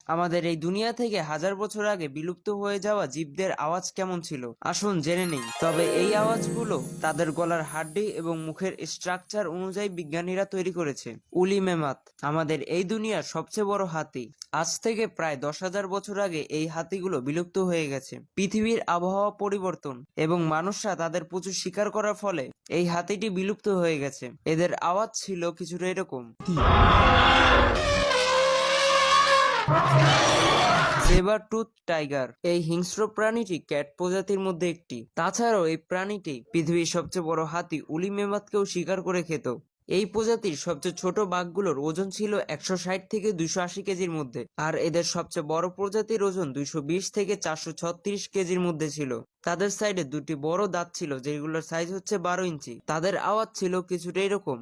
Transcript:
আমাদের এই দুনিয়া থেকে হাজার বছর আগে বিলুপ্ত হয়ে যাওয়া জীবদের আওয়াজ কেমন ছিল আসুন জেনে নেই। তবে এই আওয়াজগুলো তাদের গলার হাড্ডি এবং মুখের স্ট্রাকচার অনুযায়ী বিজ্ঞানীরা তৈরি করেছে। উলি মেমাত আমাদের এই দুনিয়ার সবচেয়ে বড় হাতি। আজ থেকে প্রায় 10,000 বছর আগে এই হাতিগুলো বিলুপ্ত হয়ে গেছে। পৃথিবীর আবহাওয়া পরিবর্তন এবং মানুষরা তাদের প্রচুর শিকার করার ফলে এই হাতিটি বিলুপ্ত হয়ে গেছে। এদের আওয়াজ ছিল কিছুটা এরকম। সেবার টুথ টাইগার এই হিংস্র প্রাণীটি ক্যাট প্রজাতির মধ্যে একটি। তাছাড়াও এই প্রাণীটি পৃথিবীর সবচেয়ে বড় হাতি উলি মেমাতকেও শিকার করে খেত। এই প্রজাতির সবচেয়ে ছোট বাঘগুলোর ওজন ছিল 160 থেকে 280 কেজির মধ্যে, আর এদের সবচেয়ে বড় প্রজাতির ওজন 220 থেকে 436 কেজির মধ্যে ছিল। তাদের সাইডে দুটি বড় দাঁত ছিল যেগুলোর সাইজ হচ্ছে 12 ইঞ্চি। তাদের আওয়াজ ছিল কিছুটা এরকম।